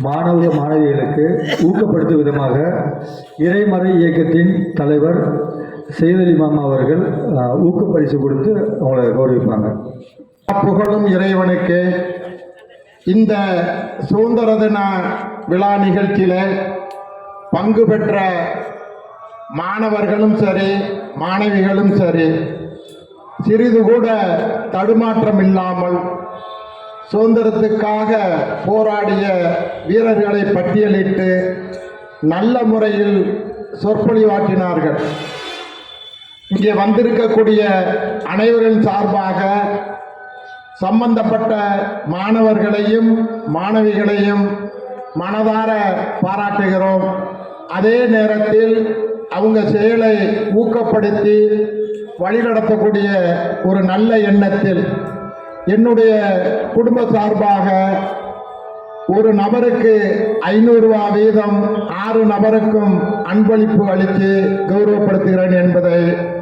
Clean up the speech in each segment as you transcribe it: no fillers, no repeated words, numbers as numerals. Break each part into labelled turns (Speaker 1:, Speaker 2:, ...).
Speaker 1: மாணவ மாணவிகளுக்கு ஊக்கப்படுத்தும் விதமாக இறைமறை இயக்கத்தின் தலைவர் செய்தலி மாமா அவர்கள் ஊக்கப்பரிசு கொடுத்து அவங்களை கௌரவிப்பாங்க.
Speaker 2: புகழும் இறைவனுக்கு. இந்த சுதந்திர தின விழா நிகழ்ச்சியில் பங்கு பெற்ற மாணவர்களும் சரி மாணவிகளும் சரி சிறிது கூட தடுமாற்றம் இல்லாமல் சுதந்திரத்துக்காக போராடிய வீரர்களை பட்டியலிட்டு நல்ல முறையில் சொற்பொழிவாற்றினார்கள். இங்கே வந்திருக்கக்கூடிய அனைவரின் சார்பாக சம்பந்தப்பட்ட மாணவர்களையும் மாணவிகளையும் மனதார பாராட்டுகிறோம். அதே நேரத்தில் அவங்க செயலை ஊக்கப்படுத்தி வழிநடத்தக்கூடிய ஒரு நல்ல எண்ணத்தில் என்னுடைய குடும்ப சார்பாக ஒரு நபருக்கு 500 ரூபாய் வீதம் 6 நபருக்கும் அன்பளிப்பு அளித்து கௌரவப்படுத்துகிறேன் என்பதை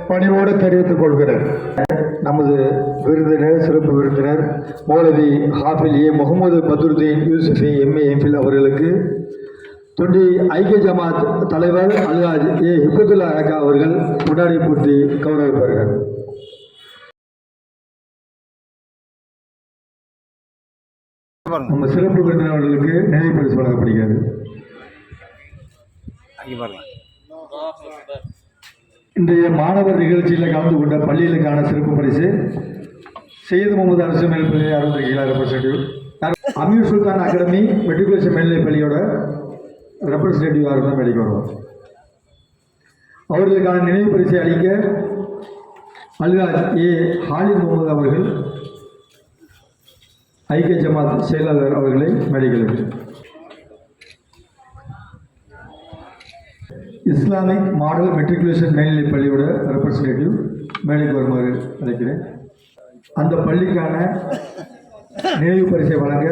Speaker 2: பணிவோடு தெரிவித்துக் கொள்கிறேன்.
Speaker 1: நமது விருந்தினர் சிறப்பு விருந்தினர் மௌலவி ஹாஃபில் ஏ முகமது பத்ருதீன் யூசுஃபி எம்ஏ எம்ஃபில் அவர்களுக்கு தொண்டி ஐக்கிய ஜமாத் தலைவர் அல்ஹாஜ் ஏ ஹிப்பத்துல்லா அக்கா அவர்கள் கொண்டாடி போட்டி கௌரவிப்பார்கள். நம்ம சிறப்பு விருந்தினர்களுக்கு நினைவு பரிசு வழங்கப்படுகிறது. இன்றைய மாணவர் நிகழ்ச்சியில் கலந்து கொண்ட பள்ளிகளுக்கான சிறப்பு பரிசு சையது முகமது அரசு மேல்நிலைப்பள்ளி அருந்திருக்கீங்களா ரெப்ரஸன்டேட்டிவ், அமீர் சுல்தான் அகாடமி மெட்ரிகுலேஷன் மேல்நிலைப்பள்ளியோட ரெப்ரஸன்டேட்டிவ் யாரும் தான் மேடைக்கு வருவார். அவர்களுக்கான நினைவு பரிசை அளிக்க அல்ஹாஜ் ஏ ஹாலித் முகமது அவர்கள் ஐக்கிய ஜமாத் செயலாளர் அவர்களை மேடைகளுக்கு. இஸ்லாமிக் மாடல் மெட்ரிகுலேஷன் மேல்நிலைப் பள்ளியோட ரெப்ரஸன்டேட்டிவ் மேடைக்கு வருமாறு அழைக்கிறேன். அந்த பள்ளிக்கான நினைவு பரிசை வழங்க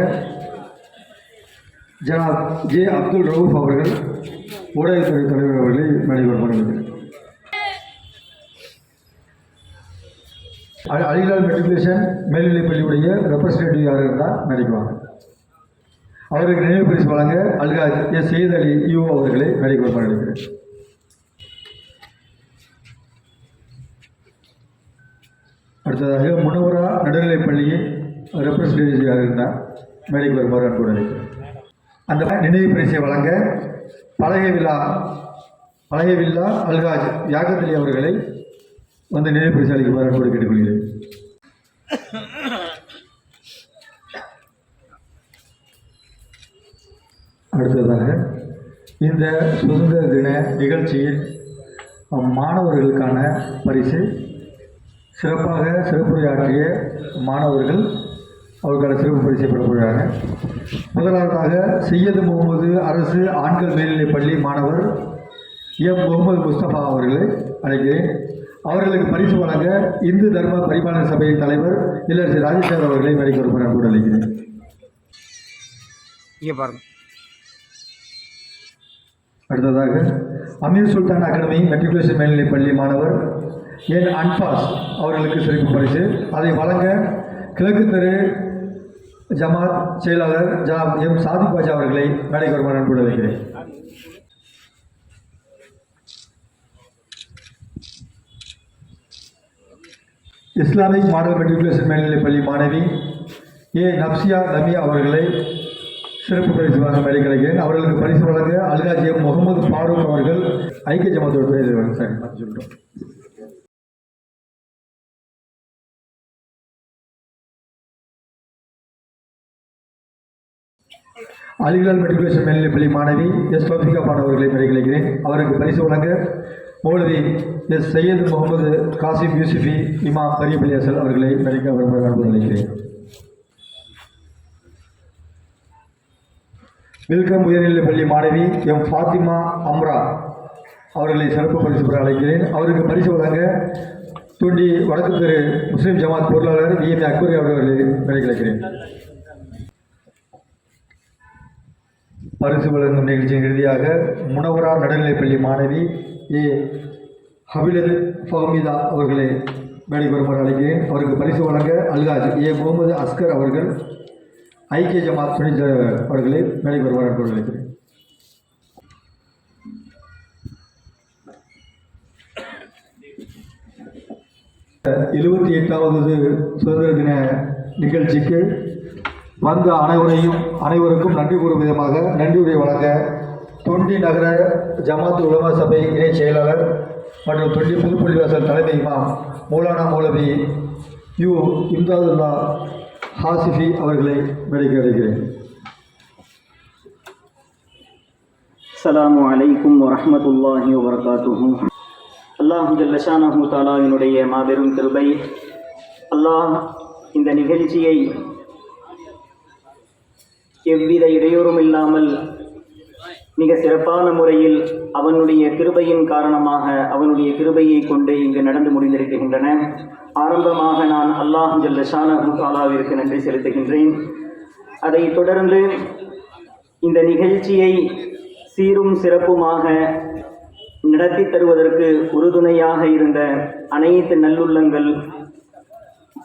Speaker 1: ஜனாப் ஜே அப்துல் ரவுஃப் அவர்கள் ஊடகத்துறை தலைவர் அவர்களை மேடைக்கு வருமாறு அழைக்கிறேன். அலிலால் மெட்ரிகுலேஷன் மேல்நிலைப் பள்ளியுடைய ரெப்ரஸன்டேட்டிவ் யார் இருந்தால் மேடைக்குவாங்க. அவருக்கு நினைவு பரிசு வழங்க அல்ஹாஜ் ஏ சையத் அலி யூ அவர்களை மேடைக்கு வருமாறு அழைக்கிறேன். அடுத்ததாக முனவரா நடுநிலைப் பள்ளியின் ரெப்ரஸன்டேட்டிவ் யார் இருந்தால் மேடைக்கு வருமாறு அன்போடு அழைக்கிறேன். அந்த நினைவு பரிசை வழங்க பலகை வில்லா அல்ஹாஜ் யாகத் அலி அவர்களை வந்து நினைவு பரிசு அளிக்குமாறு அன்போடு கேட்டுக்கொள்கிறேன். அடுத்ததாக இந்த சுதந்திர தின நிகழ்ச்சியில் மாணவர்களுக்கான பரிசு சிறப்பாக சிறப்புரையாற்றிய மாணவர்கள் அவர்களுக்கான சிறப்பு பரிசை பெறப்படுகிறாங்க. முதலாவதாக சையது முகமது அரசு ஆண்கள் மேல்நிலைப் பள்ளி மாணவர் எம் முகமது முஸ்தபா அவர்களை அழைக்கிறேன். அவர்களுக்கு பரிசு வழங்க இந்து தர்ம பரிபாலன சபையின் தலைவர் இளவரசி ராஜேஸ்வர் அவர்களை மேடைக்கு வருமாறு அன்போடு அழைக்கிறேன். அடுத்ததாக அமீர் சுல்தான் அகாடமி மெட்ரிகுலேஷன் மேல்நிலைப் பள்ளி மாணவர் என் அன்பாஸ் அவர்களுக்கு சிறப்பு பரிசு. அதை வழங்க கிழக்கு தெரு ஜமாத் செயலாளர் ஜனாப் எம் சாதிக் பாஜா அவர்களை மேடைக்கு வருமாறு அன்போடு அழைக்கிறேன். இஸ்லாமிக் மாடல் மெட்ரிகுலேஷன் மேல்நிலைப் பள்ளி மாணவி ஏ நப்சியா நமியா அவர்களை சிறப்பு பரிசு வழங்க மேடை கிடைக்கிறேன். அவர்களுக்கு பரிசு வழங்க அல்ஹாஜ் எம் முகமது ஃபாரூக் அவர்கள் ஐக்கிய ஜமாத்தோட சொல்லிட்டோம். அலிலால் மெட்ரிகுலேஷன் மேல்நிலைப் பள்ளி மாணவி எஸ் தௌஃபிகா பான் அவர்களை மேடை கிடைக்கிறேன். அவருக்கு பரிசு வழங்க மௌலவி எஸ் சையது முகமது காசிம் யூசுஃபி இமாம் பெரியபள்ளி அசல் அவர்களை மேடைக்கு வருமாறு அழைக்கிறேன். வெல்கம் உயர்நிலைப் பள்ளி மாணவி எம் ஃபாத்திமா அம்ரா அவர்களை சிறப்பு பரிசு பெற அழைக்கிறேன். அவருக்கு பரிசு வழங்க தூண்டி வடக்கு தெரு முஸ்லீம் ஜமாத் பொருளாளர் விஎம் அக்பரி அவர்களை மேடை கிடைக்கிறேன். பரிசு வழங்கும் நிகழ்ச்சியின் இறுதியாக முனவரா நடுநிலைப் பள்ளி மாணவி ஏ ஹபிலத் ஃபஹமிதா அவர்களை மேடைக்கு வருமாறு அழைக்கிறேன். அவருக்கு பரிசு வழங்க அல்ஹாஜ் ஏ முகமது அஸ்கர் அவர்கள் ஐக்கிய ஜமாத் துணைத் தலைவர் அவர்களை மேடை வருவார் என்று நினைக்கிறேன். எழுபத்தி 8வது சுதந்திர தின நிகழ்ச்சிக்கு வந்த அனைவருக்கும் நன்றி கூறும் விதமாக நன்றியுரை வழங்க தொண்டி நகர ஜமாத் உலமா சபை இணைச் செயலாளர் மற்றும் தொண்டி புதுப்பள்ளிவாசல் தலைமை இமாம் மௌலானா மௌலவி யு இம்தாதுல்லா ஹாசிஃபி அவர்களை மேடைக்கு அழைக்கிறேன்.
Speaker 3: அஸ்ஸலாமு அலைக்கும் வரஹ்மத்துல்லாஹி வபரகாத்துஹு. அல்லாஹு ஜல்ல ஷானஹு தஆலாவினுடைய மாபெரும் கிருபை, அல்லாஹ் இந்த நிகழ்ச்சியை எவ்வித இடையூறும் இல்லாமல் மிக சிறப்பான முறையில் அவனுடைய கிருபையின் காரணமாக அவனுடைய கிருபையை கொண்டு இங்கு நடந்து முடிந்திருக்கின்றன. ஆரம்பமாக நான் அல்லாஹ் ஜல்ல ஷானஹு தஆலாவிற்கு நன்றி செலுத்துகின்றேன். அதைத் தொடர்ந்து இந்த நிகழ்ச்சியை சீரும் சிறப்புமாக நடத்தி தருவதற்கு உறுதுணையாக இருந்த அனைத்து நல்லுள்ளங்கள்,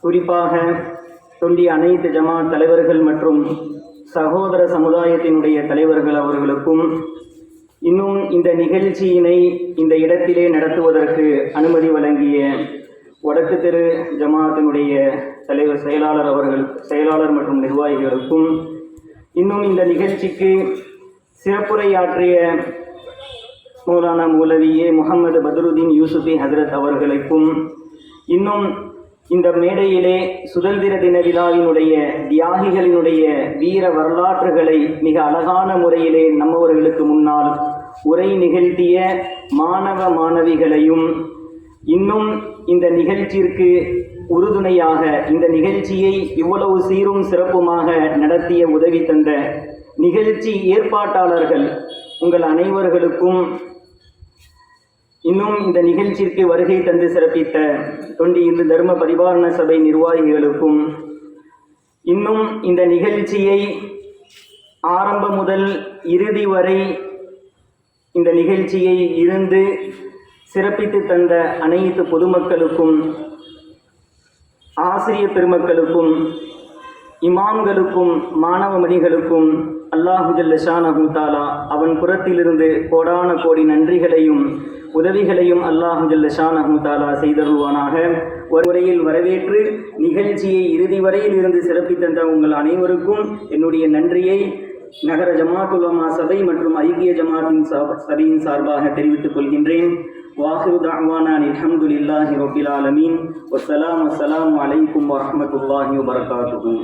Speaker 3: குறிப்பாக தொண்டி அனைத்து ஜமாத் தலைவர்கள் மற்றும் சகோதர சமுதாயத்தினுடைய தலைவர்கள் அவர்களுக்கும், இன்னும் இந்த நிகழ்ச்சியினை இந்த இடத்திலே நடத்துவதற்கு அனுமதி வழங்கிய வடக்கு தெரு ஜமாத்தினுடைய செயலாளர் மற்றும் நிர்வாகிகளுக்கும், இன்னும் இந்த நிகழ்ச்சிக்கு சிறப்புரையாற்றிய மௌலானா மௌலவியே முகமது பத்ருதீன் யூசுஃபி ஹஜ்ரத் அவர்களுக்கும், இன்னும் இந்த மேடையிலே சுதந்திர தின விழாவினுடைய தியாகிகளினுடைய வீர வரலாற்றுகளை மிக அழகான முறையிலே நம்மவர்களுக்கு முன்னால் உரை நிகழ்த்திய மாணவ மாணவிகளையும், இன்னும் இந்த நிகழ்ச்சிக்கு உறுதுணையாக இந்த நிகழ்ச்சியை இவ்வளவு சீரும் சிறப்புமாக நடத்திய உதவி தந்த நிகழ்ச்சி ஏற்பாட்டாளர்கள் உங்கள் அனைவர்களுக்கும், இன்னும் இந்த நிகழ்ச்சிக்கு வருகை தந்து சிறப்பித்த தொண்டி இந்து தர்ம பரிபாலன சபை நிர்வாகிகளுக்கும், இன்னும் இந்த நிகழ்ச்சியை ஆரம்பம் முதல் இறுதி வரை இந்த நிகழ்ச்சியை இருந்து சிறப்பித்து தந்த அனைத்து பொதுமக்களுக்கும், ஆசிரியர் பெருமக்களுக்கும், இமாம்களுக்கும், மாணவ மணிகளுக்கும் அல்லாஹு ஜல்ல ஷானஹு தஆலா அவன் புறத்திலிருந்து கோடான கோடி நன்றிகளையும் உதவிகளையும் அல்லாஹு ஜல்ல ஷானஹு தஆலா செய்தருள்வானாக. ஒரு முறையில் வரவேற்று நிகழ்ச்சியை இறுதி வரையில் இருந்து சிறப்பித்த உங்கள் அனைவருக்கும் என்னுடைய நன்றியை நகர ஜமாத் உலமா சபை மற்றும் ஐக்கிய ஜமாத்தின் சபையின் சார்பாக தெரிவித்துக் கொள்கின்றேன். வாஹிரு தஅவானா அல்ஹம்துலில்லாஹி ரப்பில் ஆலமீன். வஸ்ஸலாமு அலைக்கும் வரஹ்மத்துல்லாஹி வபரகாத்துஹு.